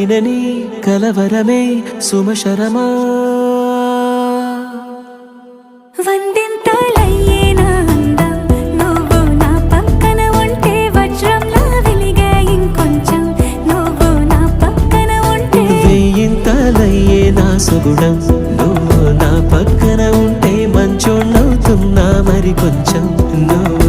నీ కలవరమే సుమశరమా వందింతలయ్యేనా అందం నువ్వు నా పక్కన ఉంటే వజ్రంలా వెలిగే ఇంకొంచెం నువ్వు నా పక్కన ఉంటే వెయ్యింతలయ్యే నా సుగుణం నువ్వు నా పక్కన ఉంటే మంచోళ్ళవుతున్నా మరి కొంచెం నువ్వు